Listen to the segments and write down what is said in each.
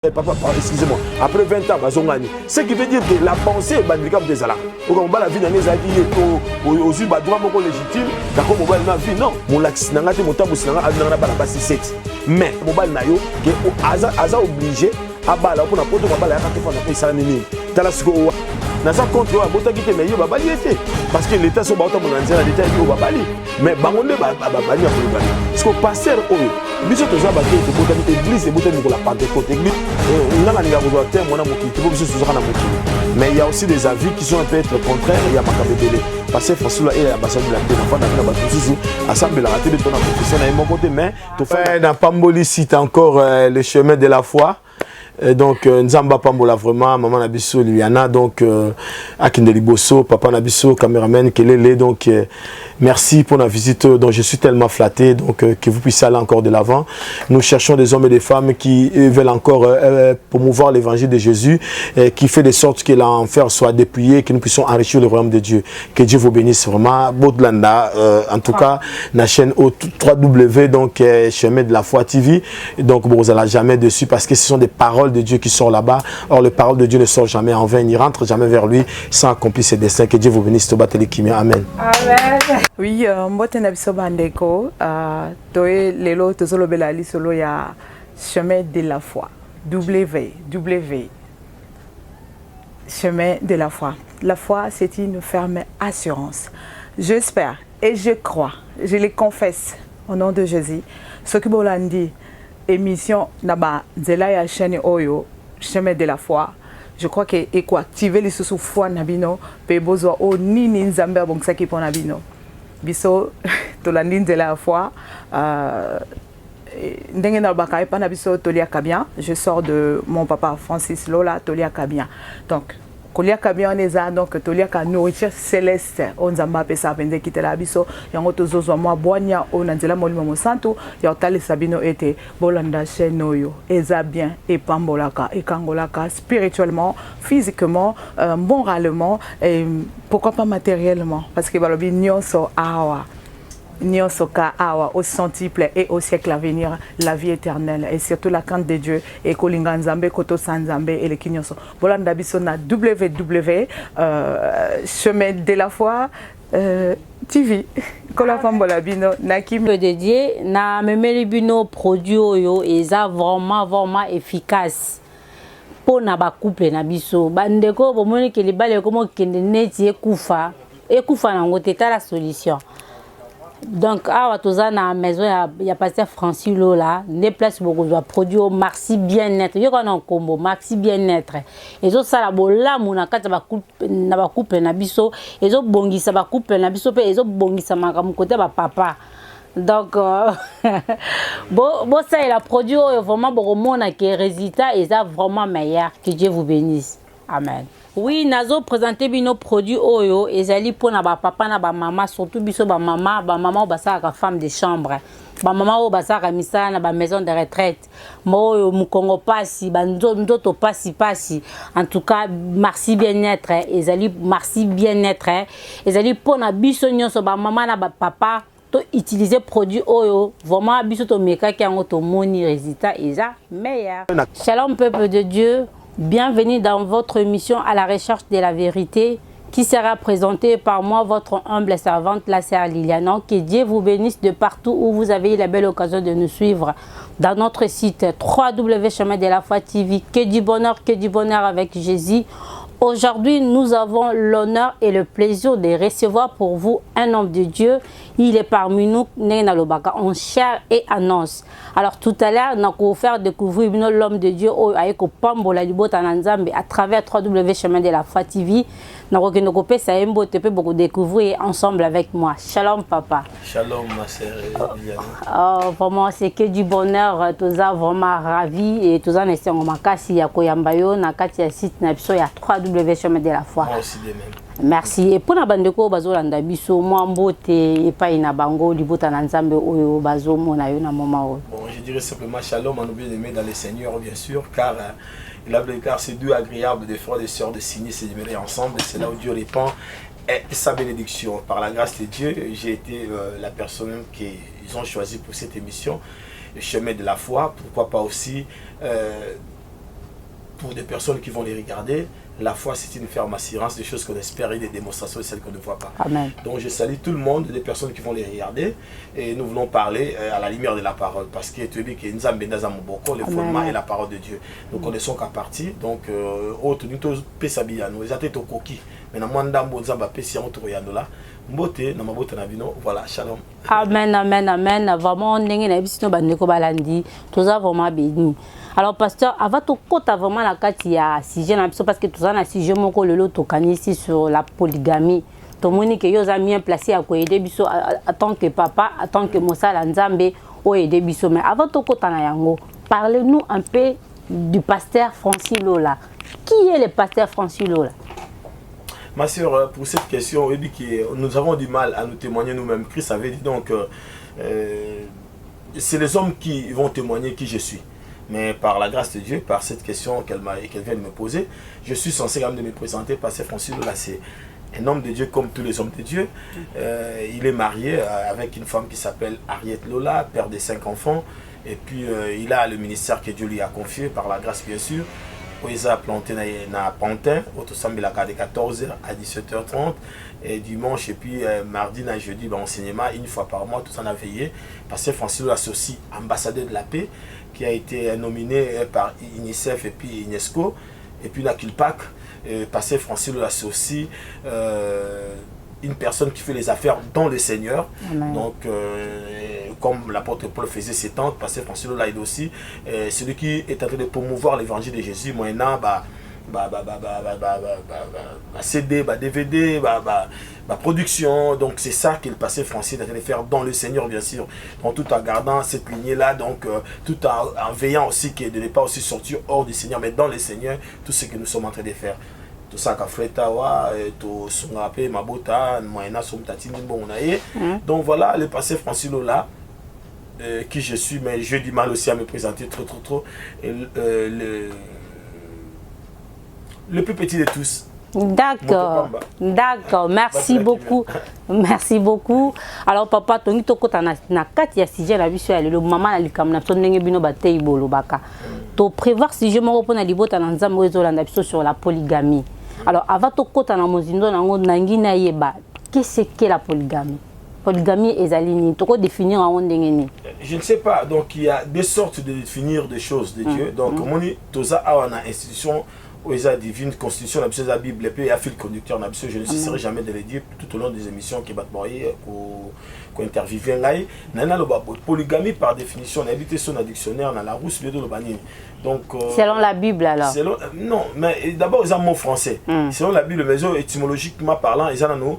Papa, excusez-moi, après 20 ans, ce qui veut dire que la pensée est bandicap des alars. Au combat, la vie n'a pas été aux yeux droit légitime, d'accord, mobile n'a vie, non. Mon lax n'a pas été mon temps, mon n'a pas 7. Mais, mobile n'a que Aza obligé à bala pour la poto, à bala, à faire ça, Talasco. Dans sa contre, parce que l'État sont battus mon ancien, l'État est au Babali. Mais Bangonde, Babali, parce que pasteur, biso toza bato to botani église et botani pour la Pentecôte église on a la ngabo terme on a mokili to biso soza na mokili mais il y a aussi des avis qui sont un peu être contraires il y a makabebele parce que François est l'ambassade de la paix enfin na bato susu assemblée la raté de ton profession na mon côté mais to faire dans Pamboli site encore le chemin de la foi. Donc Nzamba Pambola vraiment maman Nabiso Liliana donc Akindeli Bosso papa Nabiso caméraman Kelele donc merci pour la visite donc je suis tellement flatté donc que vous puissiez aller encore de l'avant. Nous cherchons des hommes et des femmes qui veulent encore promouvoir l'évangile de Jésus qui fait de sorte que l'enfer soit dépouillé que nous puissions enrichir le royaume de Dieu. Que Dieu vous bénisse vraiment. Bodlanda en tout cas la chaîne 3W donc chemin de la foi TV donc vous allez jamais dessus parce que ce sont des paroles de Dieu qui sort là-bas. Or, les paroles de Dieu ne sortent jamais en vain, il rentre jamais vers lui sans accomplir ses desseins. Que Dieu vous bénisse. Tobateli Kimia. Amen. Amen. Oui, moi, je suis bandeko. Toi, lelo, tozolo belali solo ya chemin de la foi. W. Chemin de la foi. La foi, c'est une ferme assurance. J'espère et je crois, je les confesse au nom de Jésus. Ce que vous l'avez dit. Émission naba zela ya chaîne oyo chemin de la foi je crois que eko activer les sous foi nabino pe bozo o nini nzambe bongsa ki pona bino biso to la nini de la foi ndenge na baka pa na biso tolia kabien je sors de mon papa Francis Lola tolia kabien donc kolia kabien neza donc tolia ka nourriture céleste on nzamba pesa pende kitela biso yango tozozo mwa boanya o nanzela molimo mo santo ya tali sabino ete bolanda chenoyo eza bien et pambolaka et kangolaka spirituellement physiquement moralement et pourquoi pas matériellement parce que balobi nyonso awa Nyosoka awa au centuple et au siècle à venir la vie éternelle et surtout la crainte de Dieu et kolinga nzambe koto sanzambe et le kinyoso bolanda biso na www chemin de la foi TV kola pambola bino na kim de Dieu na memeli bino produit oyo eza vraiment efficace pour na ba couple na biso bandeko bomoni ke libale komo kende neti ekufa na ngote ta la solution. Donc, à la maison, il y a pasteur Francis Lola, des places beaucoup de produits Maxi Bien-être. Il y a un combo Maxi Bien-être. Et ça, la bola, mon akata ba couple na biso. Et ça, bongi ça ba couple na biso. Et ça, bongi ça ma comme côté ba papa. Donc, bon ça, il a produit vraiment beaucoup de monde qui est résultat et ça vraiment meilleur. Que Dieu vous bénisse. Amen. Oui, nazo présenter bino produits oyo ezali pour na ba papa na ba maman surtout biso ba maman basaka femme de chambre. Ba maman o basaka misala na ba maison de retraite. Mo mukongo pasi ba ndoto pasi. En tout cas, merci bien-être ezali merci bien-être ezali pour na biso nyonso ba maman na ba papa to utiliser produit oyo vraiment biso to meka ki ango to moni résultat eza meilleur. Shalom peuple de Dieu. Bienvenue dans votre émission à la recherche de la vérité qui sera présentée par moi, votre humble servante, la sœur Liliana. Que Dieu vous bénisse de partout où vous avez eu la belle occasion de nous suivre dans notre site www.chemin de la foi TV. Que du bonheur avec Jésus. Aujourd'hui, nous avons l'honneur et le plaisir de recevoir pour vous un homme de Dieu. Il est parmi nous, en chair et en os. Alors tout à l'heure, nous allons faire découvrir l'homme de Dieu avec Pambola à travers www.chemin de la foi TV. Nous allons beaucoup découvrir ensemble avec moi. Shalom papa. Shalom ma sœur. Vraiment, c'est que du bonheur. Tous vraiment ravis et tous en essayant de makasi ya koyambayo na kati ya site na biso ya www.chemin de la foi. Moi aussi de même. Merci. Et pour na bandeko bazolanda biso moi mbote epai na bango libota na nzambe oyo bazomona yo na moment oyo. Bon, je dirais simplement shalom à nos bien-aimés dans le Seigneur bien sûr car c'est doux agréable de frères et sœurs de signer ces numéros ensemble et c'est là où Dieu répand et sa bénédiction. Par la grâce de Dieu, j'ai été la personne qu'ils ont choisi pour cette émission, le chemin de la foi, pourquoi pas aussi pour des personnes qui vont les regarder, la foi c'est une ferme assurance des choses qu'on espère et des démonstrations de celles qu'on ne voit pas. Amen. Donc je salue tout le monde, les personnes qui vont les regarder et nous voulons parler à la lumière de la parole parce que tu dis que nous avons le fondement et la parole de Dieu. Nous connaissons qu'à partir, donc autre nous tous pesabiya nous les atteindre au coquille. Mais na mwanda mbonza ba pesi ya moto yando là. Mbote na mabota na bino, voilà, shalom. Amen, amen, amen. Vraiment, ndenge na biso bandeko balandi, tout ça vraiment béni. Alors pasteur, avant tout côté vraiment la carte il y a sujet na biso parce que tout ça na sujet moko lelo tokani ici sur la polygamie. To moni que yo za bien placé à ko aider biso en tant que papa, en tant que mosala nzambe o aider biso. Mais avant tout côté na yango, parlez-nous un peu du pasteur Francis Lola. Qui est le pasteur Francis Lola? Ma soeur, pour cette question, nous avons du mal à nous témoigner nous-mêmes. Christ avait dit donc, c'est les hommes qui vont témoigner qui je suis. Mais par la grâce de Dieu, par cette question qu'elle vient de me poser, je suis censé quand même de me présenter. Pasteur Francis Lola, c'est un homme de Dieu comme tous les hommes de Dieu. Il est marié avec une femme qui s'appelle Ariette Lola, père de 5 enfants. Et puis il a le ministère que Dieu lui a confié, par la grâce bien sûr. Ils ont planté na Pantin, au de 14h à 17h30 et dimanche et puis mardi et jeudi enseignement une fois par mois, tout ça on a veillé. Pasteur Francis Lola, c'est aussi ambassadeur de la paix qui a été nominé par UNICEF et puis UNESCO et puis la Kilpac. Pasteur Francis Lola, c'est aussi une personne qui fait les affaires dans le Seigneur. Amen. Donc comme l'apôtre Paul faisait ses tentes, Pasteur Francis Lola est aussi celui qui est en train de promouvoir l'évangile de Jésus moyennant CD, DVD, production. Donc c'est ça que le Pasteur Francis est en train de faire dans le Seigneur bien sûr. Donc tout en gardant cette lignée là, donc tout en veillant aussi de ne pas aussi sortir hors du Seigneur, mais dans le Seigneur, tout ce que nous sommes en train de faire. Tout ça qu'a fait Tawa, tout son rappel Mabota, Moyena, son tatine, bon donc voilà le pasteur Francis Lola, qui je suis, mais j'ai du mal aussi à me présenter trop. Le plus petit de tous. D'accord, d'accord, merci beaucoup, merci beaucoup. Alors papa, tongi toko na kati ya sujet la biso ya lelo mama na likam na ndenge bino batei bolo baka. To prévoir sujet moko pona libota na nzambe ezolanda biso sur la polygamie. Alors avant toko na mozindo nango nangi na yeba, qu'est-ce que la polygamie? Polygamie ezali ni toko définir en ndenge ni. Je ne sais pas, donc il y a des sortes de définir des choses de Dieu. Donc moni toza awana institution la divine constitution, la Bible, et puis il y a fil conducteur, je ne cesserai jamais de le dire tout au long des émissions qui battent pour interviewer là. Polygamie par définition, on a habité son dictionnaire dans la rousse de l'Obanine. Donc selon la Bible alors. Non, mais d'abord ils ont un mot français. Selon la Bible, mais étymologiquement parlant, ils ont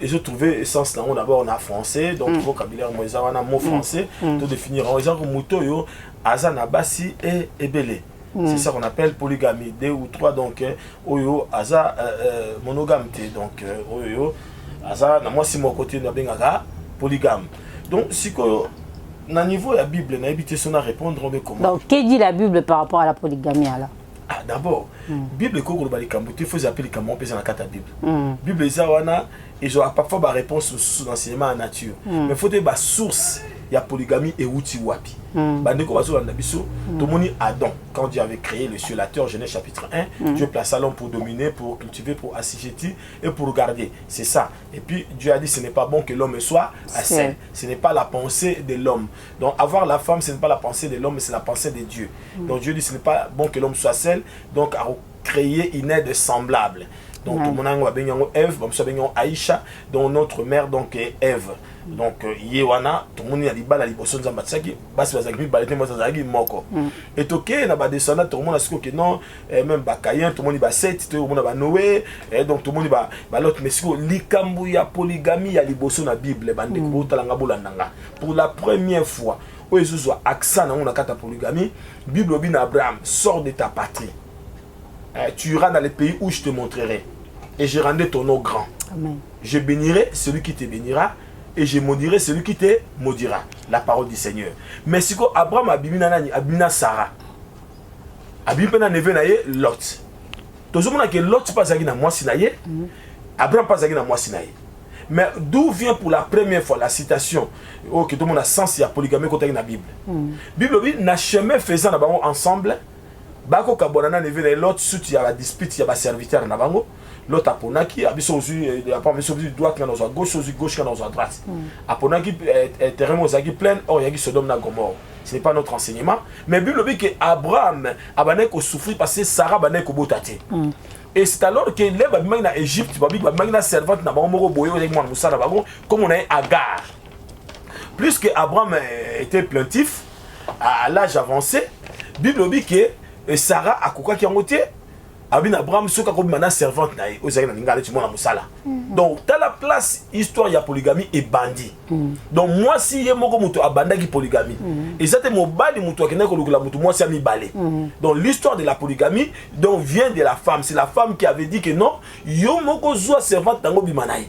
ils ont trouvé sens d'abord en français, donc vocabulaire moi ils ont un mot français pour définir. Ils ont mutoyo, azana basi et ebele. C'est ça qu'on appelle polygamie, 2 ou 3, donc oyo aza monogame, donc oyo aza na moi si mon côté na bengaga polygame. Donc si ko na niveau de la Bible na habité son à répondre on comment. Donc que dit la Bible par rapport à la polygamie alors? Ah d'abord, Bible ko ko bali kambuti, il faut appeler comme on peut dans la carte Bible. Bible ça wana ils ont parfois ba réponse sous l'enseignement en nature. Mais faut ba source il y a polygamie et outil wapi. Bandeko bazo na biso to moni Adam quand Dieu avait créé le ciel la terre, Genèse chapitre 1, Dieu plaça l'homme pour dominer, pour cultiver, pour assujettir et pour garder. C'est ça. Et puis Dieu a dit ce n'est pas bon que l'homme soit seul. Ce n'est pas la pensée de l'homme. Donc avoir la femme ce n'est pas la pensée de l'homme, mais c'est la pensée de Dieu. Donc Dieu dit ce n'est pas bon que l'homme soit seul, donc à créer une aide semblable. Donc tout le monde a Ève, Aïcha, dont notre mère donc est Ève. Donc yewana tout le monde a dit bala liboso nzamba tsaki basi bazaki balete mo zazaki moko et toké na ba descendant tout le monde a siko que non même ba Caïn tout le monde ba Seth tout le monde ba Noé et donc tout le monde ba l'autre mais siko likambu ya polygamie ya liboso na Bible bande ko talanga bolandanga pour la première fois o ezuzo accent na on kata polygamie Bible bin Abraham sors de ta patrie, tu iras dans les pays où je te montrerai et je rendrai ton nom grand. Amen. Je bénirai celui qui te bénira et je maudirai celui qui te maudira. La parole du Seigneur. Mais si Abraham abimina Sarah, abimina neve naye Lot. Tout le monde que Lot pas na moi sinaye, Abraham pas na moi sinaye. Mais d'où vient pour la première fois la citation que tout le monde a sens il y a polygamie côté dans la Bible. Bible n'a jamais faisant d'abord ensemble bako kabonana neve l'autre suite ya ba dispute ya ba serviteur na bango l'autre aponaki abiso ozu ya pa miso du droite na à gauche ozu gauche na à droite aponaki terrain ozaki plein or yaki Sodome na Gomorrhe. Ce n'est pas notre enseignement mais Bible dit que Abraham abané ko souffrir parce que Sarah abané ko botate. Et c'est alors que les babimaki na Égypte babimaki na servante na bango moko boyo avec moi musala bango comme on a Agar. Plus que Abraham était plaintif à l'âge avancé, Bible dit que Sarah a quoi qui a monté Abraham soka comme maintenant servante na ozaki na ngala timona musala. Donc dans la place histoire ya polygamie et bandit. Donc moi si ye moko muto abanda ki polygamie et ça te mobali muto akena ko lukula muto moi si ami balé. Donc l'histoire de la polygamie donc vient de la femme, c'est la femme qui avait dit que non yo moko zo servante tango bimanaï.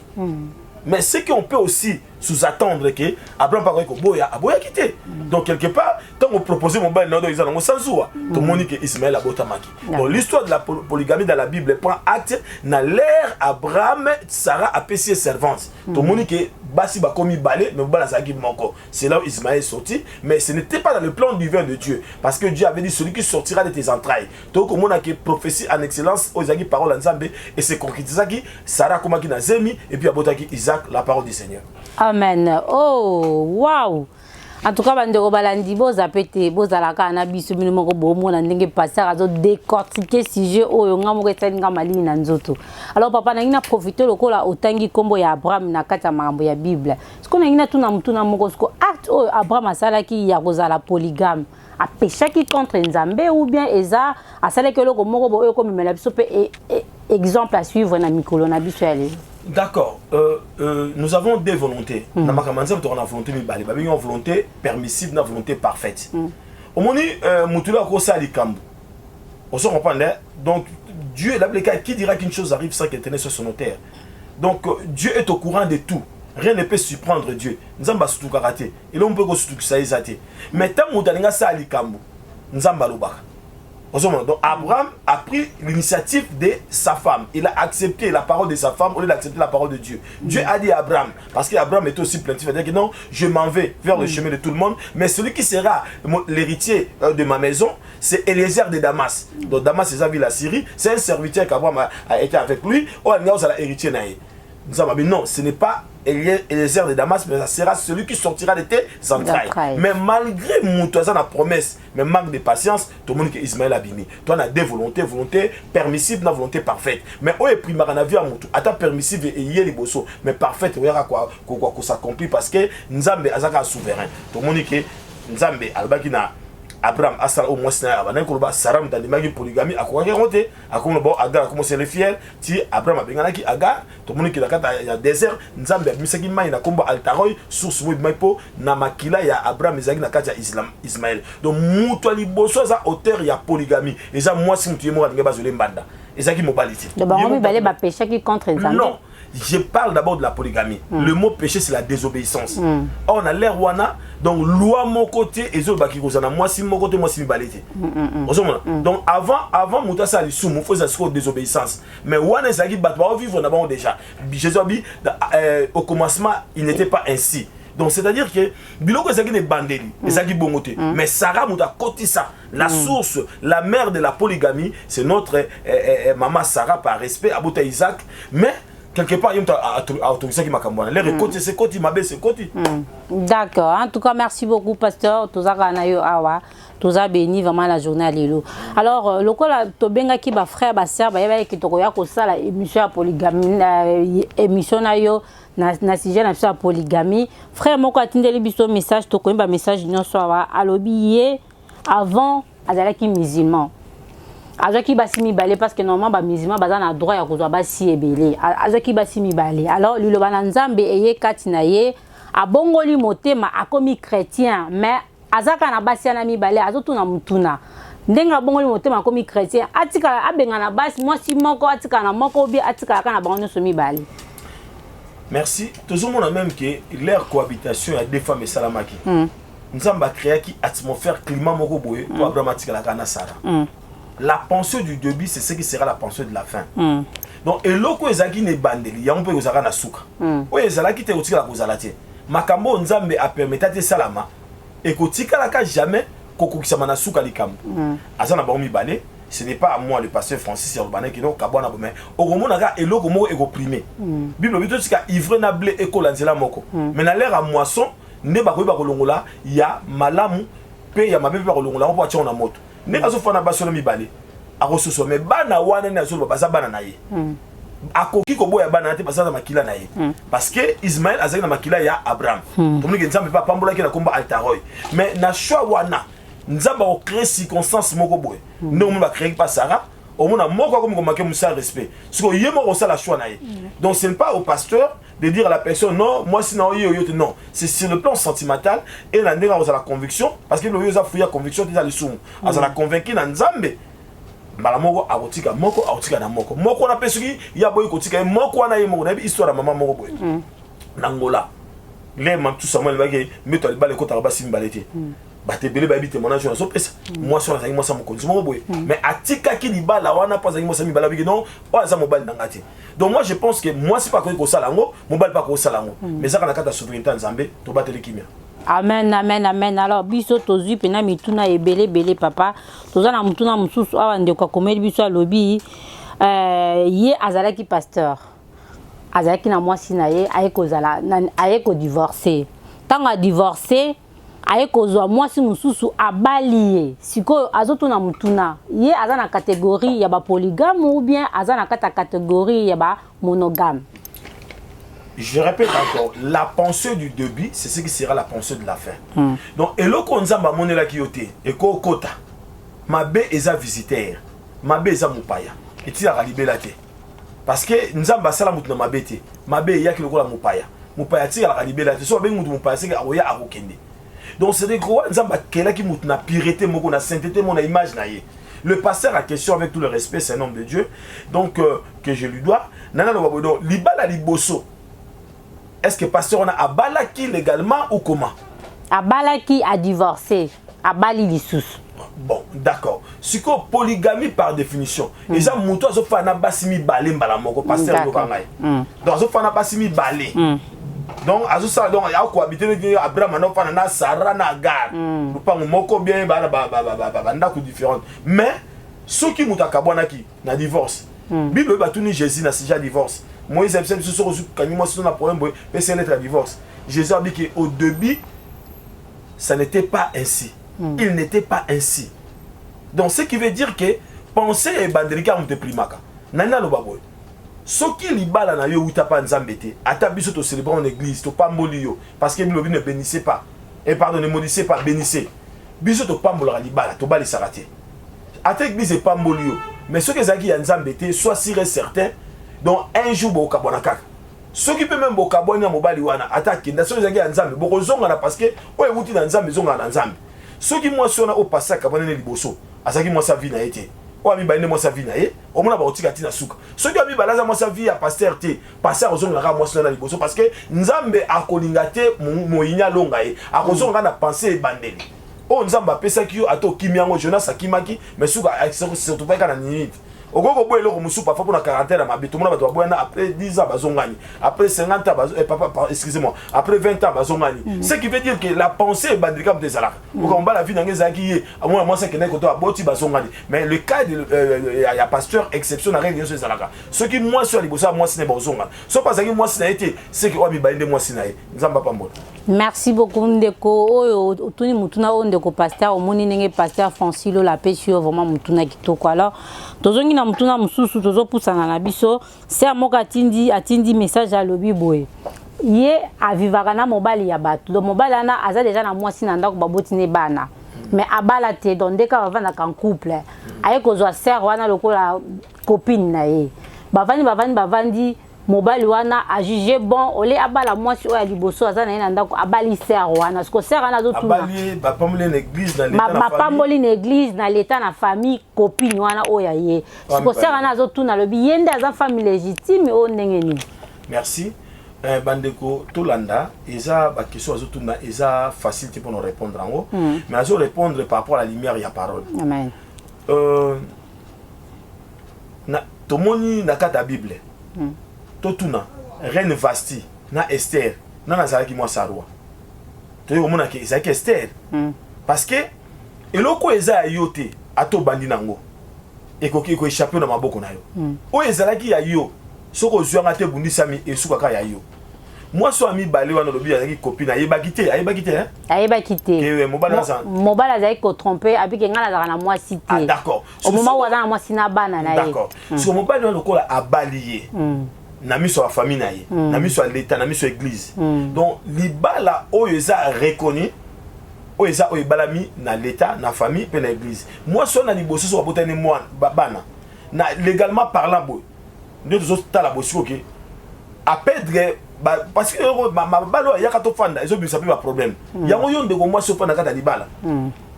Mais ce qu'on peut aussi sous-attendre que Abraham pas que boya aboya quitté. Donc quelque part quand on proposait mon bail non ils ont sans joie. Tout le monde dit que Ismaël a botamaki. Donc l'histoire de la polygamie dans la Bible prend acte dans l'ère Abraham Sarah a payé ses servantes. Tout le monde dit que basi ba komi balé mais bala zaki moko. C'est là où Ismaël est sorti mais ce n'était pas dans le plan divin de Dieu parce que Dieu avait dit celui qui sortira de tes entrailles. Donc comme on a que prophétie en excellence aux zaki parole en Nzambe et c'est concrétisaki Sarah komaki na zemi et puis abotaki Isaac la parole du Seigneur. Amen. Oh, wow. En tout cas, bandeko balandi boza pete boza la kana biso bino moko bomo na ndenge passer azo décortiquer sujet oyo nga moko esalinga malini na nzoto. Alors papa na ngina profiter lokola otangi kombo ya Abraham na kata makambo ya Bible. Siko na ngina tuna mutuna moko siko acte oyo Abraham asalaki ya kozala polygame. A péchaki contre Nzambe ou bien eza asalaki loko moko boyo ko mimela biso pe exemple à suivre na mikolo na biso yale. D'accord. Nous avons deux volontés. Dans ma campagne, nous avons une volonté mibale. Nous avons une volonté permissive, une volonté parfaite. Au moment où nous avons dit on se comprend. Donc, Dieu est l'appliqué. Qui dira qu'une chose arrive sans qu'elle tenait sur son autel? Donc, Dieu est au courant de tout. Rien ne peut surprendre Dieu. Nous avons tout karaté. Et là, on peut surtout que ça est athée. Mais tant que nous avons dit nous avons dit donc Abraham a pris l'initiative de sa femme. Il a accepté la parole de sa femme au lieu d'accepter la parole de Dieu. Dieu a dit à Abraham, parce qu'Abraham était aussi plaintif, il a dit que non, je m'en vais vers le chemin de tout le monde, mais celui qui sera l'héritier de ma maison, c'est Eliezer de Damas. Donc Damas, c'est sa ville à Syrie, c'est un serviteur qu'Abraham a été avec lui, ou il a héritier naïe. Nous avons dit non, ce n'est pas Eliezer de Damas, mais ça sera celui qui sortira de tes entrailles. Mais malgré la promesse, mais manque de patience, tout le monde qui Ismaël a bimi. Toi, on a deux volontés, volonté permissive, une volonté parfaite. Mais où est primaire en avion, à ta permissive et y est les bossos, mais parfaite, on verra quoi s'accomplit parce que Nzambe a souverain. Tout le monde qui Nzambe albakina. Abraham asala au moins Sarah mutandimaki polygamie akoki rote akomo bon Agar a commencé le fiel ti Abraham abenganaki Agar to moni ki nakata ya désert Nzambe misaki mai na kombo altaroy source mo maipo na makila ya Abraham ezaki na kati ya Ismaël. Donc muto liboso za auteur ya polygamie eza moi si mutu yemo ngalinga bazole mbanda ezaki mobilité. Donc bango balé ba péché qui contre Nzambe. Non. Je parle d'abord de la polygamie. Le mot péché, c'est la désobéissance. Or, on a l'air wana, donc loi mon côté et zo baki kozana moi si mon côté moi si mi balité. Donc avant moutasa li sou, faut ça soit désobéissance. Mais wana zaki bat ba vivre d'abord déjà. Jésus a dit au commencement, il n'était pas ainsi. Donc c'est-à-dire que biloko zaki ne bandeli, zaki bongote. Mais Sarah mouta koti ça. La source, la mère de la polygamie, c'est notre maman Sarah par respect à Bota Isaac, mais quelque part, il y a autorisé qui m'a camboné. Les récoltes, c'est côté, ma belle, c'est côté. D'accord. En tout cas, merci beaucoup, pasteur. Tout ça, tout ça béni vraiment la journée à l'élo. Alors, le cas là, to benga qui ba frère, ba sœur, ba yaba qui to koya ko sala émission à polygamie, émission na yo na sujet na sur polygamie. Frère moko atindeli biso message to koyeba message nyonso wa alobi avant azalaki musulman. Azaki basi mibale parce que normalement ba musulman baza na droit ya kozwa basi ebele. Azaki basi mibale. Alors lui le bananzambe eye katina ye abongoli motema akomi chrétien mais azaka na basi na mibale azotuna mutuna. Ndenga bongoli motema akomi chrétien atika abenga na basi mwasi moko atika na moko bi atika kana bango so mibale. Merci. Tout le monde a même que leur cohabitation à deux femmes et salamaki. Nous avons créé qui atmosphère climat moko boye pour Abraham atika la kana Sarah. La pensée du début, c'est ce qui sera la pensée de la fin. Donc, et l'autre, ezaki ne bandeli, ya on peut ozaka na suka. O ezalaki te otika la kozalati. Makambo nzambe a permettre salama et kotika la ka jamais kokokisama na suka likambo aza na bango mibale. Ce n'est pas à moi le pasteur Francis Urbain qui donc kabwana mais okomonaka eloko moko ekoprimé Bible bito tika ivre na blé ekolanzela moko mais na l'air à moisson nde bakoyeba kolongola ya malamu pe ya mabe ba kolongola ko atia na moto nde azofana basolo mibale akososo mais bana wana ne azoba baza bana na ye akoki koboya bana te baza na makila na ye parce que Ismaël azali na makila ya Abraham tomoni ke nzambe pa pambola ki na komba altaroy mais na choix wana nzamba o créer circonstance moko boye non on va créer pas Sarah au moins moko comme marquer musa respect ce que yemo ko ça la choix na ye donc ce n'est pas au pasteur de dire à la personne non moi sinon non c'est sur le plan sentimental et la ndera la conviction parce que le yoza fouya conviction déjà le soum à la convaincre na nzambe mala moko abotika moko abotika na moko moko na pesuki ya boy kotika moko na ye moko na histoire maman moko boye nangola les mam tout Samuel bagé meto le balé ko ta ba simbalete bate belé ba bi témoignage na so pesa moi sur la moi ça mon konzi mo boye mais atika ki li bala wana pas moi ça mi bala bi non o ça mobile nangati donc moi je pense que moi c'est pas ko salango mobile pas ko salango mais ça kana kata souveraineté nzambe to bateli kimia. Amen, amen, amen. Alors, biso tozu pena mituna ebele bele papa. Toza na mutuna mususu awa ndeko komeli biso alobi ye azalaki pasteur. Azalaki na mwasi na ye ayeko zala ayeko divorcer. Tanga divorcer ayeko zo mwasi mususu abaliye. Siko azotuna mutuna. Ye azana catégorie ya ba polygame ou bien azana kata catégorie ya ba monogame. Je répète encore, la pensée du début, c'est ce qui sera la pensée de la fin. Donc, et le konzamba monela kiyote, et ko kota, mabe eza visiteur, mabe eza mupaya, et tu as libéré te. Parce que nzamba sala mutuna mabe te, mabe ya ki lokola mupaya ti a libéré te, so ben mutu mupaya c'est aroya arokende. Donc c'est des gros nzamba kela ki mutuna pureté moko na sainteté mon image na ye. Le pasteur a question avec tout le respect, c'est un homme de Dieu, donc que je lui dois. Nana no babodo, libala liboso. Est-ce que pasteur on a abalaki légalement ou comment? Abalaki a divorcé, abali lissus. Bon, d'accord. Ce que polygamie par définition, les gens mouton zo fana basimi balé mbala moko pasteur yo kangai. Donc zo fana basimi balé. Donc azo ça donc ya ko habiter Abraham na fana na Sarah na Agar. Nous pas moko bien ba ndako différente. Mais ceux qui mutaka bwanaki na divorce. Bible ba tuni Jésus na déjà divorce. Moïse Epsem se sont moi sur un problème mais c'est lettre à divorce. Jésus a dit qu'au début ça n'était pas ainsi. Il n'était pas ainsi. Donc ce qui veut dire que penser et bandelika ont pris maka. Nana lo baboy. Ce qui libala na yo uta pa nzambete. Ata biso to célébrer en église, to pas molio parce que Bible ne bénissait pas. Et pardon, ne maudissez pas, bénissez. Biso to pas molora libala, to bali sarate. Ata église et pas molio. Mais ce que zaki ya nzambete soit sûr et certain. Donc un jour boka bonaka. Ce qui peut même boka bonya mobali wana attaque ndasho zaki ya nzambe boko zonga na parce que oye wuti na nzambe zonga na nzambe. Ce qui moi sona au passage kabonene liboso asaki moi sa vie na été. O ami ba ne moi sa vie na ye, o mona ba otika tina suka. Ce qui ami balaza moi sa vie à pasteur te, pasteur ozonga ka moi sona liboso parce que nzambe akolinga te moyinya longa ye. Akozonga na penser bandeli. O nzamba pesa kiyo ato kimiango Jonas akimaki mais suka surtout pas kana nini. Okoko boye loko musu parfois pour la quarantaine ma bitu mona bato boyana après 10 ans bazongani après 50 ans excusez-moi après 20 ans bazongani ce qui veut dire que la pensée bandika des alaka okomba la vie nangeza ki moi c'est que neko to aboti bazongani mais le cas de ya pasteur exception na règle sur alaka ce qui moi sur libosa moi c'est bazonga so pas ça moi c'est été c'est que obi bainde moi c'est nzamba pambola. Merci beaucoup ndeko oyo tuni mutuna o ndeko pasteur omoni nenge pasteur Francilo la pêche vraiment mutuna kitoko alors tozongi na mutuna mususu tozo pusana na biso c'est amoka atindi message à lobi boye ye avivaka na mobali ya bato do mobali ana aza déjà na mwasi na ndako babotine bana mais abala te donc ndeka bavanda kan couple aye kozwa sœur wana lokola copine na ye bavandi mobali wana a jugé bon olé abala mwasi oya liboso aza na ndako abali sœur wana parce que sœur wana zo tuna abali ba pamboli na église na l'état na famille pamboli na église na l'état na famille copine wana oya ye parce que sœur wana zo tuna lobi yende aza famille légitime o ndenge ni. Merci. Bandeko Tolanda, eza ba question azo tuna eza facile pour nous répondre en haut mais azo répondre par rapport à la lumière et à parole. Amen. Na tomoni na kata Bible. Totuna reine Vasti na Esther na nazalaki moi sarwa to yo mona ke ezaki Esther parce que eloko eza ya yo te ato bandi nango ekoki ko échapper na maboko na yo o ezalaki ya yo soko zuanga te bundisami esukaka ya yo moi so ami balé wana lobi azaki copine ayebaki te ke mobala azali ko tromper abi ke ngala zaka na moi cité ah d'accord au moment où azana moi sina bana na ye d'accord so mobala wana lokola abalié na miso ya famille na ye na miso ya l'état na miso ya église donc libala oyo eza reconnu oyo eza oyo ebalami na l'état na famille pe na église moi so na liboso so babotani mwana bana na légalement parlant boy nde tozotala bosi oke apedre parce que mabalo ya kato fanda ezo bisa pe ba problème yango yo ndeko moi so fanda kata libala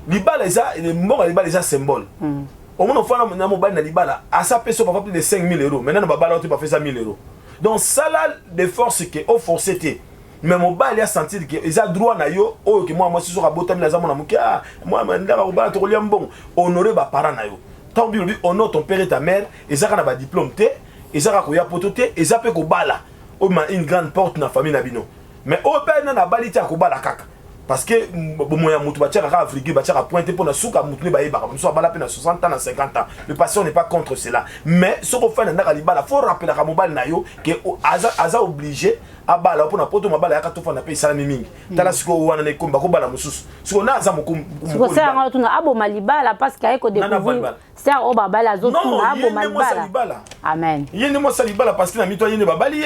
libala eza mboka libala eza symbole au moins on fanda na mobile na libala asa peso pas plus de 5000 euros maintenant babala tu pas fait ça 1000 euros donc ça là de force que au forcété mais mobile ya sentir que eza droit na yo oyo que moi si so ka botami na zamo na muki ah moi ndaka kobala to kolia mbongo honorer ba parents na yo tant bi honore ton père et ta mère ezaka na ba diplôme te ezaka ko ya poto te ezape ko bala o ma une grande porte na famille na bino mais o pe na bali ti akobala kaka parce que moya mutu ba tiaka afrique ba tiaka pointer pour na suka mutu ba yeba so bala pe na 60 ans na 50 ans le patient n'est pas contre cela mais ce qu'on fait na ndaka libala faut rappeler ka mobile na yo que aza obligé abala pour na poto mabala ya kato fana pe sala mingi tala siko wana ne komba ko bala mususu siko na aza mukum siko sala ngalo tuna abo malibala parce que ayeko découvrir ça o babala zo tuna abo malibala amen yende mo salibala parce que na mito yende babali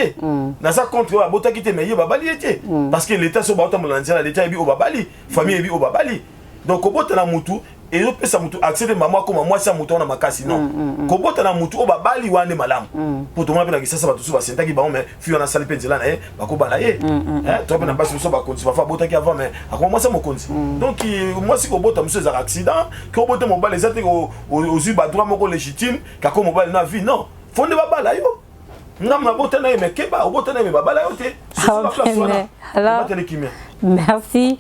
na sa contre wa botaki te mais ye babali ete parce que l'état so ba otambola nzela l'état bi o babali famille bi o babali donc obota na mutu et yo pesa mutu accéder maman comme moi ça mutu na makasi non kobota na mutu o babali wane malamu pour tout le monde na kisasa ba tusu ba sentaki ba mais fi on a sali penzela na ye ba ko bala ye to na basi so ba konti ba fa botaki avant mais akoma moi ça mo konti donc moi si kobota monsieur za accident ko bota mobile ezate aux yeux ba droit moko légitime ka ko mobile na vie non fonde ba bala yo ngam bota na ye mais keba bota na ye ba bala yo te alors merci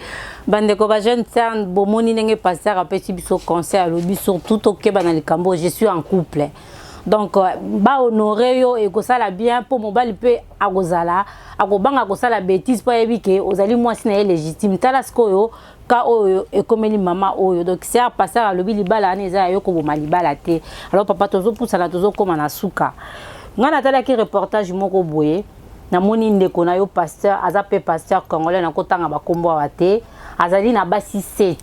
bandeko ba jeune terne bomoni ndenge pasteur apesi biso conseil alobi surtout okeba na likambo je suis en couple donc ba honorer yo et kosala bien pour mobile pe akozala akobanga kosala bêtise pa yebi ke ozali mwasi na ye légitime tala sikoyo ka oyo ekomeli mama oyo donc c'est pasteur alobi libala na eza yo ko boma libala te alors papa tozo pusala tozo koma na suka ngana tala ki reportage moko boye na moni ndeko na yo pasteur aza pe pasteur congolais na kotanga bakombo awate azali na basi 7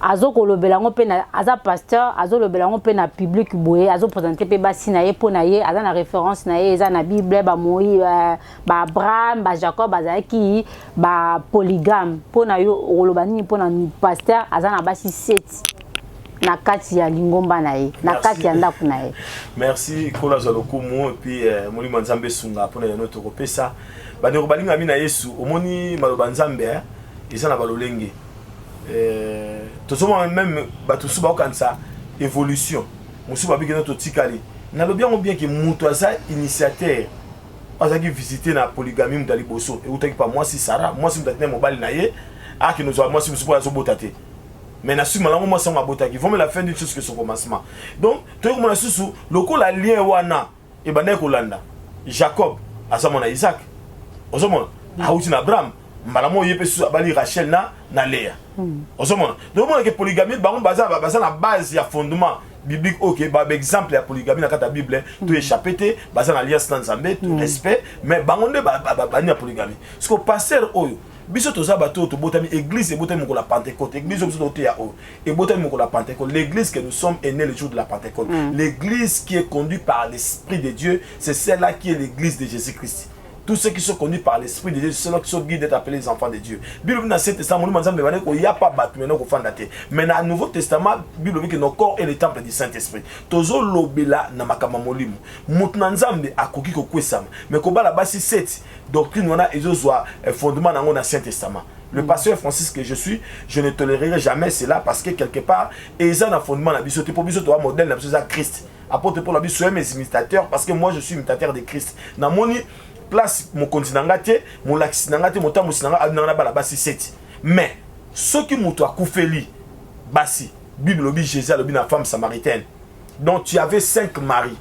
azo kolobela ngo pe na aza pasteur azo lobela ngo pe na public boye azo présenter pe basi na ye pona ye aza na référence na ye eza na bible ba Moïse ba Abraham ba Jacob azaki ba polygame pona yo koloba nini pona pasteur aza na basi 7 na kati ya lingomba na ye na kati ya ndako na ye merci kola zalokumu et puis molimo nzambe sunga pona ya notre kopesa bandeko balinga mina Yesu omoni maloba nzambe eza na balolenge tosoma même bato suba okanisa évolution musu babiki notre tikali na lobi yango bien que mutu asa initiateur azaki visiter na polygamie mutali boso et utaki pa moi si Sarah moi si mutati mobali na ye aki nous moi si musu po azobotate mais na suma lango moi ça mabotaki vraiment la fin d'une chose que son commencement donc to ko na susu lokola lien wana e bana ko landa Jacob azamona Isaac ozomona auti na Abraham malamo yepe susu abali Rachel na Léa ozomona donc on a que polygamie bango baza na base ya fondement biblique OK ba exemple ya polygamie na kata Bible to échappé te baza na alliance na Nzambe to respect mais bango nde ba ya polygamie parce que pasteur oyo biso toza bato to botami église et botami ko la Pentecôte église biso to ya o et botami ko la Pentecôte l'église que nous sommes est née le jour de la Pentecôte l'église qui est conduite par l'esprit de Dieu c'est celle-là qui est l'église de Jésus-Christ. Tous ceux qui sont conduits par l'esprit de Dieu, ceux qui sont guidés d'être appelés les enfants de Dieu. Bible dans l'Ancien Testament, il n'y a pas battu maintenant qu'on fait dater. Mais dans le Nouveau Testament, Bible dit que nos corps est le temple du Saint-Esprit. Tozo lobela na makama molimo. Mutnanzambe akoki ko kwesama. Mais ko bala basi 7 doctrine wana ezozwa fondement dans l'Ancien Testament. Le pasteur Francis que je suis, je ne tolérerai jamais cela parce que quelque part, ils ont un fondement na biso pour biso to modèle na biso Christ. Apôtre Paul a dit soyez mes imitateurs parce que moi je suis imitateur de Christ. Na moni place mon continent ngate mon laxi ngate mon tamu sinanga abinanga bala basi 7 mais ceux qui mutu akufeli basi Bible obi Jésus lobi na femme samaritaine donc tu avais 5 maris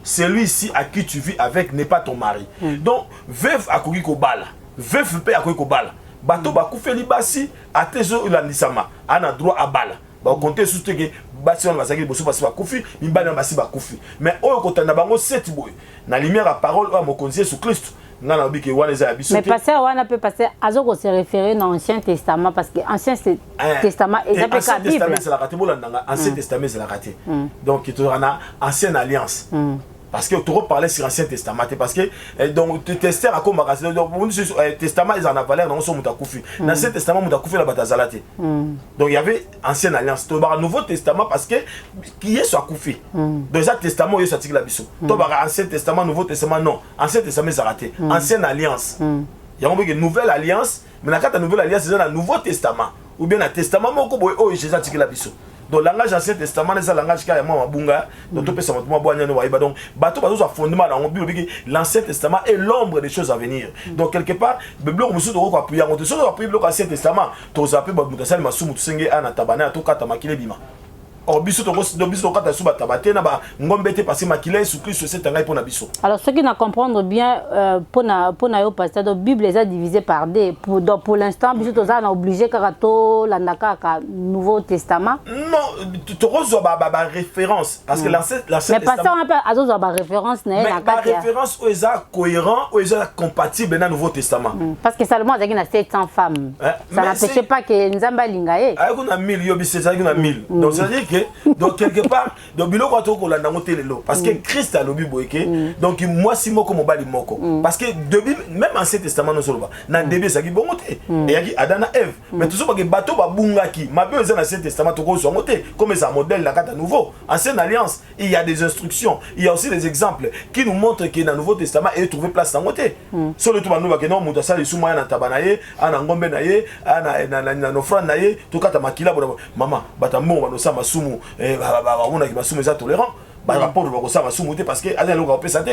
celui-ci à qui tu vis avec n'est pas ton mari donc veuve akoki ko bala veuve pe akoki ko bala bato bakufeli basi atezo ilandisama ana droit à bala ba compter sous que basi on bazaki boso basi bakufi mibali basi bakufi mais oyo kotanda bango seti boy na lumière à parole à mokonzi sous Christ ngana obiki wana za biso mais passer wana peut passer azoko se référer dans l'Ancien Testament parce que Ancien Testament et ça peut Ancien Bible Testament c'est la raté bolanda Ancien Testament c'est la raté donc il y a Ancienne Alliance parce que tu reparles sur l'Ancien Testament parce que donc tu tester à comme testament ils en a valeur dans son mutakufi dans l'Ancien Testament mutakufi la batazalate donc il y avait Ancienne Alliance tu vas Nouveau Testament parce que qui est soit kufi dans ça testament il y a sorti la biso tu vas Ancien Testament Nouveau Testament non Ancien Testament c'est raté Ancienne Alliance il y a une nouvelle alliance mais la carte nouvelle alliance c'est dans le Nouveau Testament ou bien le testament moko boy oh Jésus a tiré la biso. Donc langage Ancien Testament c'est langage qui a moi mabunga donc to pesa moi boanya no waiba donc bato bazo a fondement dans Bible l'Ancien Testament est l'ombre des choses à venir. Donc quelque part Bible ko musu to ko appuyer on te so to appuyer l'Ancien Testament to zape ba mutasali masumu tusenge ana tabana to kata makile bima. Or biso to biso kata suba tabate na ba ngombe te passer makile sous Christ c'est un pour na biso. Alors ceux qui ne comprendre bien pour na yo pasteur donc Bible est divisée par deux pour l'instant biso to za na obligé karato la ndaka ka Nouveau Testament. Non tu reçois ba référence parce que l'Ancien mais pasteur on peut azozo ba référence na mais ba référence ou est cohérent ou est compatible dans le Nouveau Testament. Parce que Salomon a dit qu'il a 700 femmes. Ça n'empêche pas que Nzamba lingaye. Ah on a 1000 yo bisé ça on a 1000. Donc ça veut dire que donc quelque part donc biloko to ko landa ngote lelo parce que Christ a lobi boyeke donc moi si moko mobali moko parce que depuis même Ancien Testament no solo ba na début ça ki bongote et yaki Adana Ève mais tout ça ba ke bato ba bungaki mabe dans Ancien Testament to ko so ngote comme ça modèle la carte nouveau Ancienne Alliance il y a des instructions il y a aussi des exemples qui nous montrent que dans le Nouveau Testament il trouvé place dans ngote sur le tout ba no ba ke non muta sali suma na tabanaye ana ngombe na ye ana na offrande na ye to kata makila bo mama batambo ba no sa masumu on a qui masumu ça tolérant par rapport au ça masumu parce que allez on peut ça.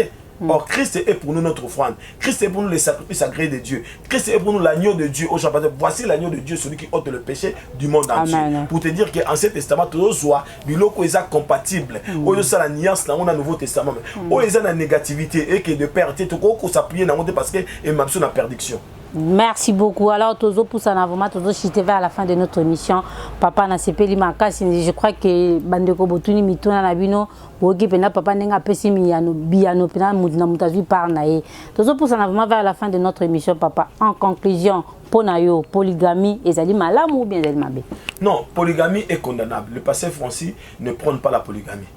Or Christ est pour nous notre offrande. Christ est pour nous les sacrifices agréés de Dieu. Christ est pour nous l'agneau de Dieu. Au chapitre voici l'agneau de Dieu celui qui ôte le péché du monde entier. Pour te dire que Ancien Testament tout soit biloko est compatible. Au ça la nuance dans le Nouveau Testament. Au est la négativité et que de perdre tout ko s'appuyer dans parce que et même sur la perdition. Merci beaucoup. Alors, Tozo pour ça, vraiment, Tozo, j'étais vers la fin de notre émission. Papa n'a pas li makasi. Je crois que Bandeko Botuni mituna na bino, woki pena papa nenga pesi miyano biano pena mudina mutazu par nae. Tozo pour ça, vraiment vers la fin de notre émission, papa. En conclusion, ponayo, polygamie, ezali malamu ou bien ezali mabe? Non, polygamie est condamnable. Le pasteur Francis ne prône pas la polygamie.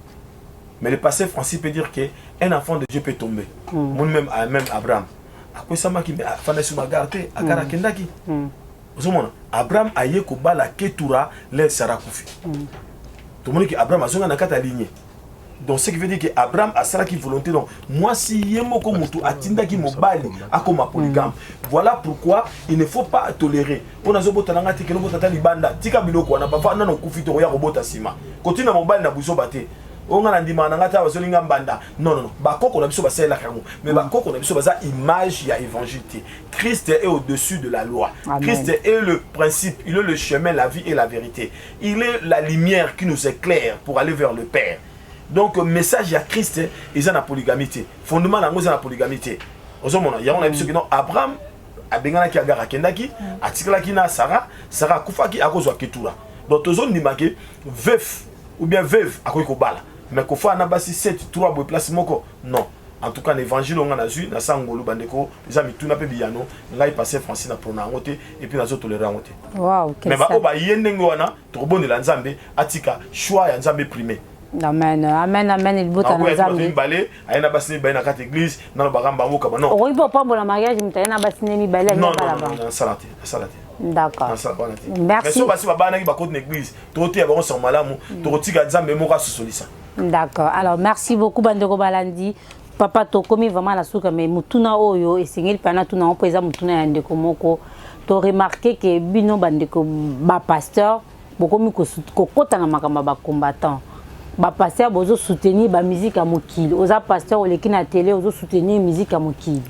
Mais le pasteur Francis peut dire qu'un enfant de Dieu peut tomber. Moi-même, même Abraham. Après ça m'a qui fallait se regarder à Gara Kendaki. Abraham a yé kobala ketura les Sarakufi. Tout le monde dit qu'Abraham a son nakata lignée. Donc ce qui veut dire que Abraham a ça qui volonté donc moi si yemo ko mutu atinda ki mobali akoma polygame. Voilà pourquoi il ne faut pas tolérer. On a zobota nanga tikelo bota libanda tika biloko wana ba na no kufito ya robota sima. Continue mobali na buso bate. On a dit non bakoko na biso ba sela kango mais bakoko na biso baza image ya évangile. Christ est au-dessus de la loi. Amen. Christ est le principe, il est le chemin, la vie et la vérité. Il est la lumière qui nous éclaire pour aller vers le Père. Donc message à Christ ils ont la polygamie. Fondement la la polygamie. Ozomona ya on a biso que non Abraham abengana ki agara kendaki atikala ki na Sarah kufaki akozwa ketura. Donc tozon ni marqué veuf ou bien veuve akoy ko bala. Mais qu'on fait un abassi 7 3 boy place moko non en tout cas l'évangile on a vu na sangolo bandeko les amis tout na pe biano ngai passer Francis na prona ngote et puis na zo tolérant ngote wow mais ba o ba yendenge wana to bonela nzambe atika choix ya nzambe primé. Amen amen amen il bota na nzambe balé ayena basine ba na carte église na ba ramba moka ba non o ibo pa bona mariage mutayena basine mi balé na bala ba salate. D'accord. Merci. D'accord. Alors merci beaucoup Bandeko Balandi. Papa to komi vraiment la souka mais mutuna oyo et singeli pana tuna on pesa mutuna ya ndeko moko. To remarquer que bino bandeko ba pasteur bokomi ko kota na makamba ba combattant. Ba pasteur bozo soutenir ba musique à mokili. Oza pasteur oleki na télé ozo soutenir musique à mokili.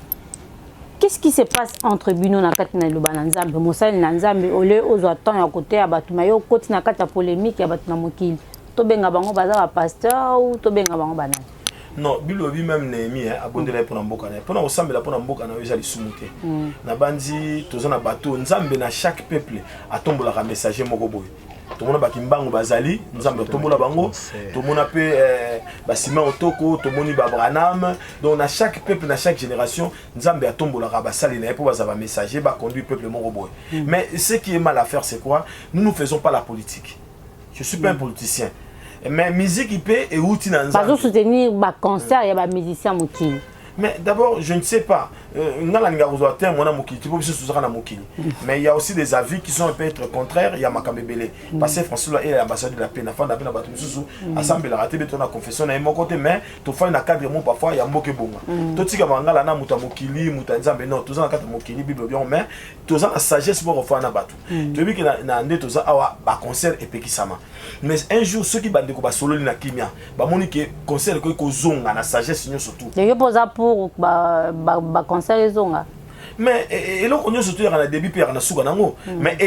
Qu'est-ce qui se passe entre bino na kati na lobana nzambe mosali na nzambe ole ozo temps ya côté ya batu mayo koti na kati ya polémique ya batu na mokili to benga bango baza ba pasteur ou to benga bango banani? Non, Bible obi même Néhémie abondela pour mboka na. Pour na osambela pour mboka na ezali sumuté. Na bandi toza na bateau nzambe na chaque peuple atombola ka messager moko boy. Tout le monde a kimbango bazali, nous avons tout le monde bango, tout le monde a fait Basima Otoko, tout le monde a Branham. Donc, à chaque peuple, à chaque génération, nous avons tombo la rabasali pour avoir messager, conduire le peuple moroboy. Mais ce qui est mal à faire, c'est quoi? Nous ne faisons pas la politique. Je ne suis pas un politicien. Mais musique IP et outil dans Pas soutenir un concert, il y a des musiciens qui. Mais d'abord, je ne sais pas. Mais il y a aussi des avis qui sont un peu être contraires. Il y a Makambebele. Parce que François est l'ambassadeur de la paix. Il y a Assemblée la confession. Il y a un côté, mais tu fais un cadre parfois. Il y a un mot qui est bon. Tout ce qui est mangala na mutamokili, mutanzambe non. Tout ça na katamokili Bible bien. Mais tout ça la sagesse pour faire na batu. Tu vois que na ande tout ça awa ba concert et pekisama. Mais un jour ceux qui bandent ko solo na kimia, ba moni que concert ko zonga na sagesse surtout. Je pose pour concert les zonga. Mais et là on est surtout à la début puis à la souka nango. Mais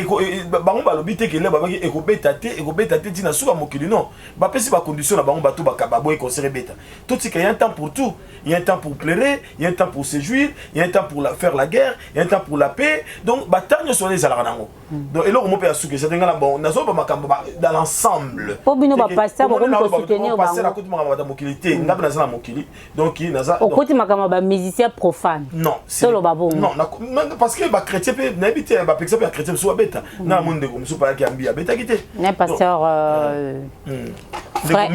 bango balobi te que là babaki eko beta te tina souka mokili non. Ba pesi ba condition na bango batu ba kababo e concert beta. Tout ce qu'il y a un temps pour tout. Il y a un temps pour pleurer, il y a un temps pour se jouir, il y a un temps pour faire la guerre, il y a un temps pour la paix. Donc bataille sur les alarango. Donc et là on peut assurer c'est nga bon nazo ba makambo dans l'ensemble. Po bino ba passer ba ko soutenir ba. Passer la côté makambo mokili te, ngaba na mokili. Donc il naza. Au côté makambo ba musicien profane. Non, solo ba bon. Non, parce que les chrétiens peuvent n'habiter par exemple les chrétiens sont bêta na monde comme ça pas qui ambia bêta quitté n'est pasteur frère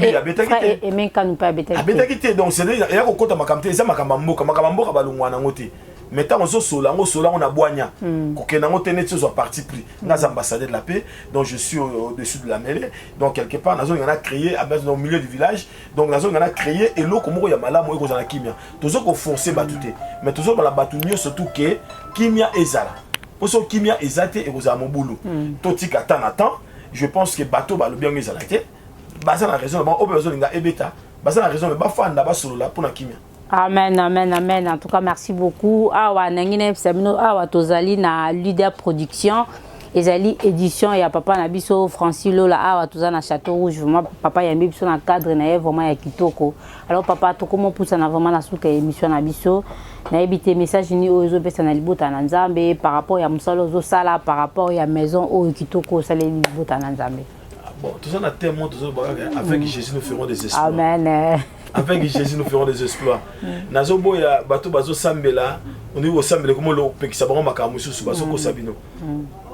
et même quand nous pas bêta quitté donc c'est il y a ko makamte ça makambo ka balungwa na ngoti mais tant on sola on a boigna ko kena ngote net sur parti pris nas ambassadeur de la paix donc je suis au-dessus de la mêlée donc quelque part nazo on a créé au milieu du village donc nazo on a créé et l'eau comme ya malamu e ko za kimia toujours ko forcer batute mais toujours dans la batunyo surtout que kimia ezala pour ce kimia ezate et ko za mobulu totika temps je pense que bateau ba le bien ezala te basa la raison ba obezo linga ebeta basa la raison ba fanda ba solo là pour na kimia. Amen, amen, amen. En tout cas, merci beaucoup. Awa nangine semino awa tozali na Leader Production, ezali édition ya papa na biso Francis Lola awa toza na Château Rouge. Vraiment papa yambi biso na cadre na vraiment ya kitoko. Alors papa to comment poussa na vraiment na suka émission na biso. Na ebité message ni ozo pesa na libota na Nzambe par rapport ya musalo zo sala par rapport ya maison o kitoko sala libota na Nzambe. Bon, tout ça na tellement tout ça avec Jésus nous ferons des exploits. Amen. Avec Jésus nous ferons des exploits. Nazo boya bato bazo sambela, on dit au sambela comme le pekisa bango makamusu su bazo ko sabino.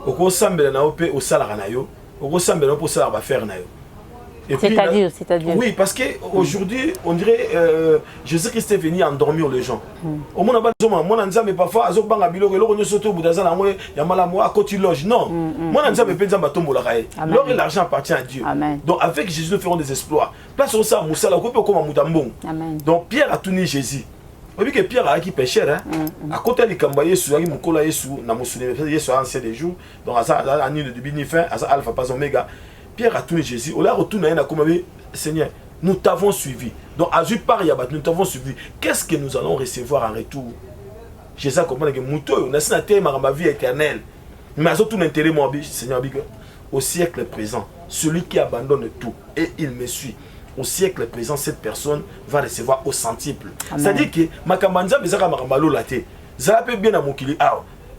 Oko sambela na ope au sala na yo, oko sambela pour ça va faire na yo. C'est-à-dire oui, parce qu'aujourd'hui, on dirait Jésus-Christ est venu endormir les gens. Au monde mon anzambe parfois azok banga biloko loko nyo soto budaza na ngwe ya mala mo akoti loge non. Mon anzambe penza batombo la rae. L'or et l'argent appartient à Dieu. Amen. Donc avec Jésus nous ferons des exploits. Place au ça musala ko pe comme mutambong. Donc Pierre a tuni Jésus. On dit que Pierre a qui pécheur hein. À côté de Kamba Yesu, il mukola Yesu na musune Yesu ancien des jours. Donc ça a ni de début ni fin, ça alpha pas oméga. Pierre a tourné Jésus. On l'a retourné à comme Seigneur, nous t'avons suivi. Donc, à part Yabat, nous t'avons suivi. Qu'est-ce que nous allons recevoir en retour? Jésus a compris que Mouto, on a ma vie éternelle. Mais à tout l'intérêt, mon Seigneur, au siècle présent, celui qui abandonne tout et il me suit. Au siècle présent, cette personne va recevoir au centuple. C'est-à-dire que ma camanza, mais ça va m'arrêter la tête. Ça peut bien à mon kili.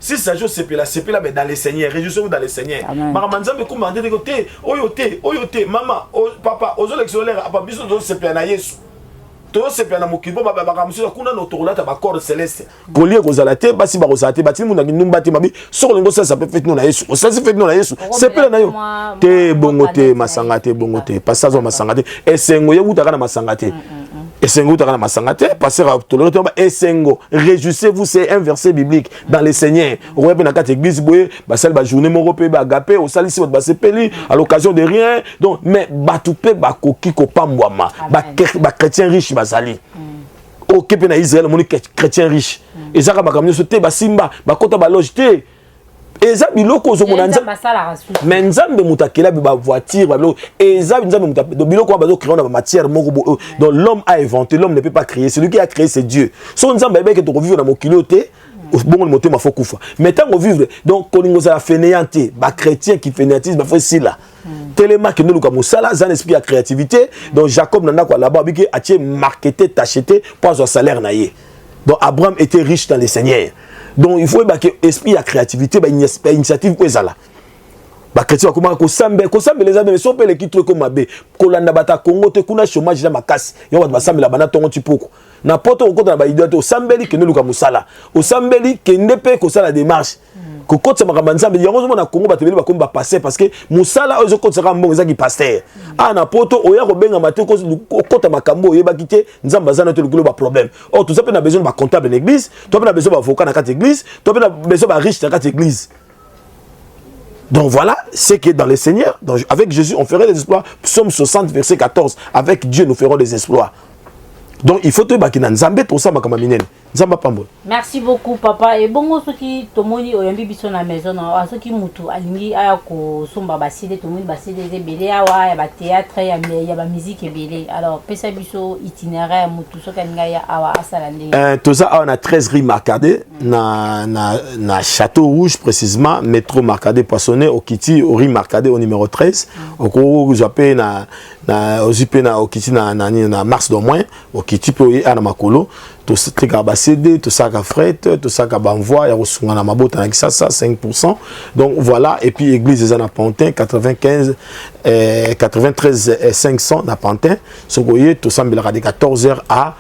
Si ça joue c'est là mais dans les seigneurs, réjouissez-vous dans les seigneurs. Maramanza me commande de côté, oyote, maman, papa, aux électionnaires, à pas besoin de se plaindre à Yesu. Tout se plaindre à Mokibo, baba, monsieur, kuna notorula ta bakor céleste. Collier gozalate, basi barosate, bati muna numbati mabi, sur le ngosa ça peut faire nous na Yesu. Ça se fait nous na Yesu. C'est plein na yo. Te bongote masangate bongote, passage masangate, esengo yebuta kana masangate. Esengo takana masangate, passer à tolérer esengo. Réjouissez-vous, c'est un verset biblique dans les seigneurs. On va dans quatre églises boye, basel ba journée moropé ba agapé, au salisi votre basepeli à l'occasion de rien. Donc mais batoupe ba koki ko pambwama, ba chrétien riche basali. OK pe na Israël moni chrétien riche. Ezaka ba kamyo sote ba simba, ba kota ba logité. Eza biloko zo monanza mais nzambe mutakela ba voiture ba biloko eza nzambe mutakela do biloko ba zo créer na matière moko donc l'homme a inventé, l'homme ne peut pas créer, celui qui a créé c'est Dieu. So nzambe ba ke to vivre na mokili ote bon le moté ma faut kufa mais tant qu'on vivre donc kolingo za fainéanté ba chrétien qui fainéantise ba faut si là tellement que nous comme ça là un esprit de créativité donc Jacob nanda quoi là-bas biki atie marketer t'acheter pour avoir salaire naie donc Abraham était riche dans les seigneurs donc il faut que esprit de créativité ba initiative ko ezala ba chrétien comment ko sambe les amis so pe les qui truc comme mabe ko landa bata Congo te kuna chômage na makasi yo ba sambe la bana tongo tipoko na poto ko na ba idiote o sambeli que nous luka musala o sambeli que ndepe ko sala démarche ko kotsa makamba nzambe yango zo na Congo batebeli ba komba passer parce que musala ozo kotsa ka mbongo ezaki pasteur na poto oya ko benga mate ko kota makambo yeba kité nzamba zana to lukulo ba problème oh tout ça pe na besoin ba comptable en église toi pe na besoin ba avocat na carte église toi pe na besoin ba riche na carte église. Donc voilà, c'est que dans les Seigneurs, donc avec Jésus, on ferait des exploits. Psaume 60, verset 14. Avec Dieu, nous ferons des exploits. Donc il faut te bakina nzambe pour ça makama minene. Nzamba pambo. Merci beaucoup papa. Et bon ceux qui tomoni oyambi biso na maison na ceux qui mutu alingi aya ko somba baside tomoni baside des belé awa ya ba théâtre ya ba musique belé. Alors pesa biso itinéraire mutu so kaninga ya awa asalande. Tout ça on a 13 rue Marcadet na Château Rouge précisément métro Marcadet Poissonné au Kiti au rue Marcadet au numéro 13 au ko jappé na ozipe na au Kiti na mars do moins au Kiti po ya na makolo tout ça ka CD tout ça ka fret tout ça ka banvoi ya kosunga na mabota na kisasa 5%. Donc voilà et puis église des na Pantin 93 500 na Pantin so koye tout ça mbela de 14h à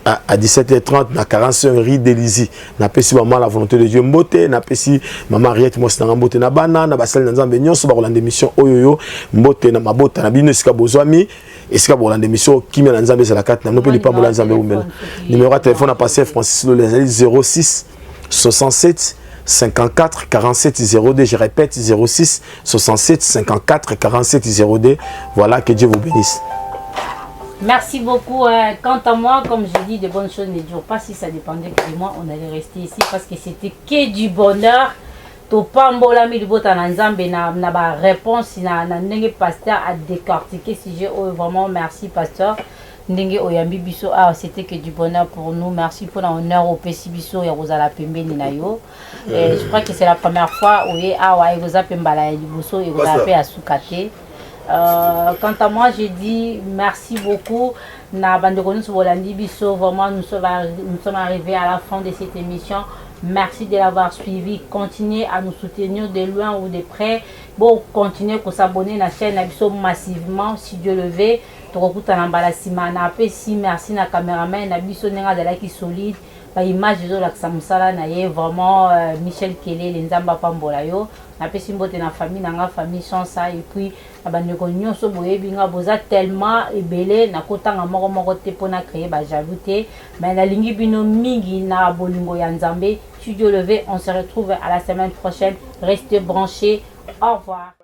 17h30 na 45 rue d'Élysie na pesi maman la volonté de Dieu mbote na pesi maman Riette mo sanga mbote na bana na basali na nzambe nyonso ba kolanda émission oyoyo mbote na mabota na bino esika bozwami esika ba kolanda émission kimia na nzambe c'est la carte na no pe pas bola nzambe umela numéro de téléphone à passer Francis Lo 06 67 54 47 02 je répète 06 67 54 47 02 voilà que Dieu vous bénisse. Merci beaucoup. Quant à moi, comme je dis, de bonnes choses ne durent pas. Si ça dépendait que de moi, on allait rester ici parce que c'était que du bonheur. Topambola milibota na nzambe na ba réponse na ndenge pasteur a décortiqué sujet. Vraiment merci pasteur. Ndenge oyambi biso c'était que du bonheur pour nous. Merci pour l'honneur au PC biso ya rozala pembeni na yo. Je crois que c'est la première fois où awa egoza pembala ya liboso egoza pe asukate. Quant à moi, je dis merci beaucoup. Vraiment, nous sommes arrivés à la fin de cette émission. Merci de l'avoir suivi. Continuez à nous soutenir de loin ou de près. Bon, continuez à s'abonner à la chaîne massivement si Dieu le veut. Merci na caméraman na biso nenga de la qui solide. Ba image de la Samsala na ye vraiment Michel Kele les nzamba pambola yo. Na pesi mbote na famille na famille sans ça et puis na bandeko nyonso boye binga boza tellement ebele na kotanga moko te pona créer ba j'ajoute mais na lingi bino mingi na bolingo ya nzambe. Si Dieu le veut, on se retrouve à la semaine prochaine. Restez branchés. Au revoir.